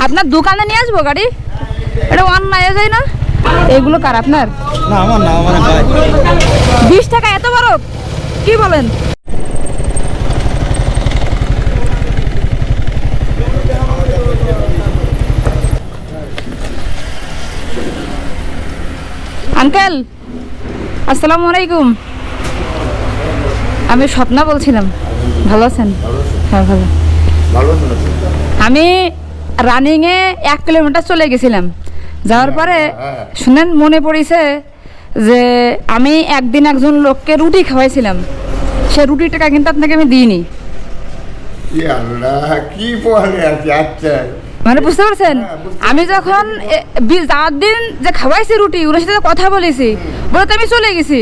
আপনার দোকানে নিয়ে আসবো গাড়ি? এটা অন্যায় যায় না? এগুলো কার আপনার? না আমার না, আমার ভাই। 20 টাকা এত বড়? কি বলেন? আঙ্কেল আসসালামু আলাইকুম। আমি স্বপ্না বলছিলাম। ভালো আছেন? হ্যাঁ ভালো। আমি রানিংয়ে 1 কিলোমিটার চলে গেছিলাম। যাওয়ার পরে শুনেন মনে পড়েছে যে আমি একদিন একজন লোককে রুটি খাওয়াইছিলাম, সে রুটির টাকা কিন্তু আপনাকে আমি দিইনি। মানে বুঝতে পারছেন? আমি যখন যার দিন যে খাওয়াইছি রুটি, ওনার সাথে কথা বলেছি, বলে তো আমি চলে গেছি।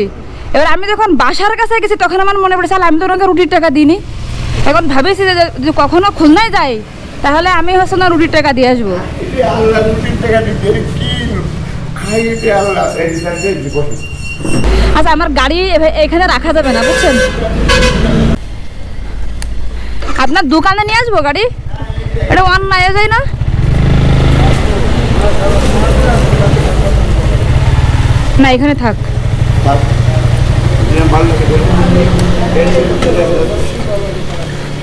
এবার আমি যখন বাসার কাছে গেছি তখন আমার মনে পড়েছে আমি তো ওনাকে রুটির টাকা দিইনি। এখন ভাবেছি যে কখনো খুলনায় যাই তাহলে আমি হচ্ছে না রুটির টাকা দিয়ে আসবো। আচ্ছা আমার গাড়ি এখানে রাখা যাবে না বুঝছেন? আপনার দোকানে নিয়ে আসবো গাড়ি? এটা অন্যায় যায় না? না এখানে থাক।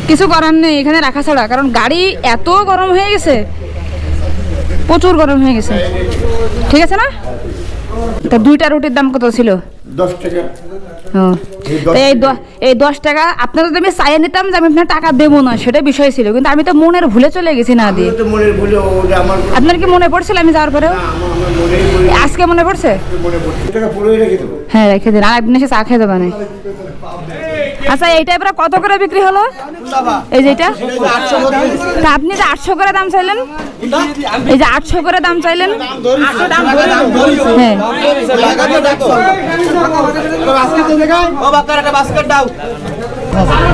কিছু করার নেই, এখানে রাখা ছাড়া, কারণ গাড়ি এত গরম হয়ে গেছে, প্রচুর গরম হয়ে গেছে। ঠিক আছে না? তা 2টা রুটির দাম কত ছিল? 10 টাকা। এই 10 টাকা আপনার যদি আমি চাইয়ে নিতাম যে আমি আপনার টাকা দেবো না, সেটা বিষয় ছিল, কিন্তু আমি তো মনের ভুলে চলে গেছি না দিয়ে। আপনার কি মনে পড়ছিল আমি যাওয়ার পরেও? আজকে মনে পড়ছে? হ্যাঁ রেখে দিন, আর একদিন এসে চা খেয়ে দেবেন। আচ্ছা এইটা এবার কত করে বিক্রি হলো? এই যে এটা তা আপনি যে 800 করে দাম চাইলেন, এই যে 800 করে দাম চাইলেন, হ্যাঁ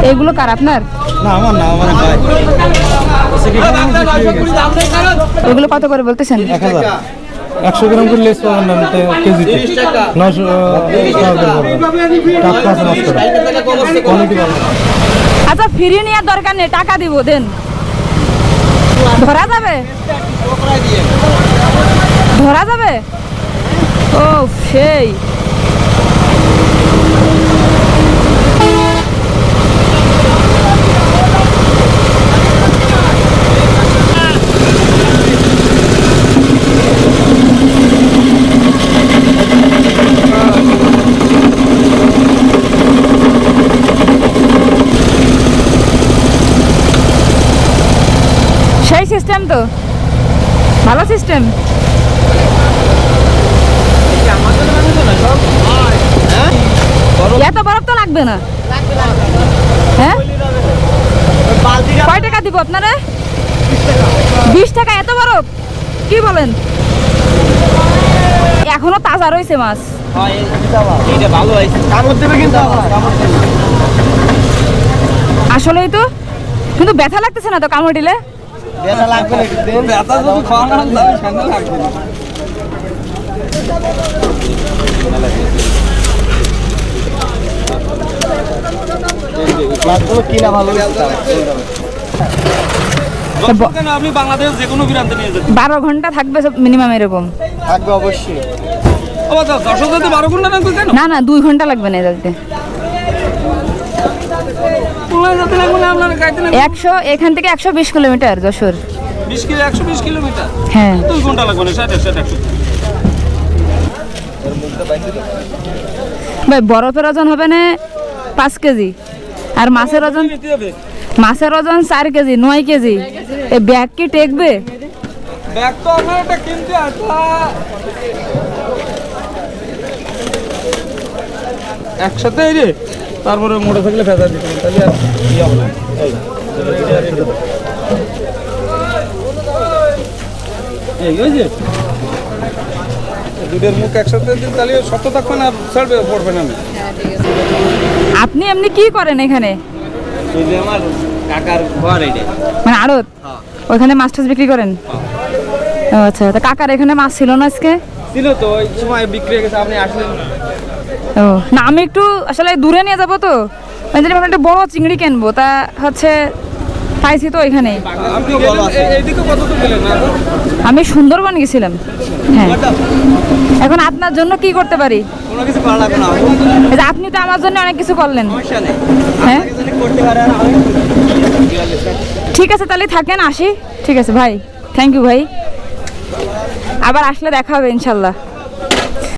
এইগুলো কার আপনার? না আমার না, আমার ভাই। ওগুলো কত করে বলতেছেন? 1000। 100 গ্রাম করে লেস পাবেন না কেজিতে 900 টাকা আছে মাত্র। কোয়ালিটি ভালো। আচ্ছা ফ্রি নেওয়ার দরকার নেই, টাকা দিব, দেন। ধরা যাবে? ধরা যাবে? ও সেই সিস্টেম তো ভালো সিস্টেম। এত বরফ তো লাগবে না। হ্যাঁ কয় টাকা দিব আপনারা? 20 টাকা এত বরফ? কি বলেন? এখনো তাজা রয়েছে মাছ। আসলেই তো, কিন্তু ব্যথা লাগতেছে না তো কামড় দিলে? আপনি বাংলাদেশ যে কোনো প্রান্তে নিয়ে যাবেন 12 ঘন্টা থাকবে মিনিমাম, এরকম থাকবে অবশ্যই। 12 ঘন্টা লাগবে কেন? না না 2 ঘন্টা লাগবে না যেতে। 100 এখান থেকে 120 কিলোমিটার যশোর। 120 কিলোমিটার? হ্যাঁ 2 ঘন্টা লাগবে না। 60 ভাই বরফের ওজন হবে না 5 কেজি, আর মাছের ওজন 4 কেজি, 9 কেজি। এই ব্যাগ কি টেকবে? ব্যাগ তো আমার একটা কিনতে একসাথে রে, তারপরে মোটর সাইকেলে ফেলা দিতে তাহলে আর ইয়ে হবে না। এই যে দুধের মুখ একসাথে দিন তাহলে শক্ত থাকবে না, ছাড়বে পড়বে না। আপনি এমনি কি করেন এখানে? এই যে আমার কাকার ঘর এইটা, মানে আড়ত, ওইখানে মাছ টাছ বিক্রি করেন? ও আচ্ছা, তা কাকার এখানে মাছ ছিল না আজকে? ছিল তো, ওই সময় বিক্রি হয়ে গেছে, আপনি আসলেন। ও না, আমি একটু আসলে দূরে নিয়ে যাবো তো, একটা বড় চিংড়ি কিনবো, তা হচ্ছে পাইছি তো ওইখানে। আপনি এইদিকে কত তো গেলেন না? আমি সুন্দরবন গেছিলাম। হ্যাঁ, এখন আপনার জন্য কি করতে পারি? কোনো কিছু ভালো লাগবে না। এই যে আপনি তো আমার জন্য অনেক কিছু করলেন। সমস্যা নেই, হ্যাঁ যদি করতে পারেন আমি ঠিক আছে, তাহলে থাকেন, আসি। ঠিক আছে ভাই, থ্যাংক ইউ ভাই, আবার আসলে দেখা হবে ইনশাল্লাহ।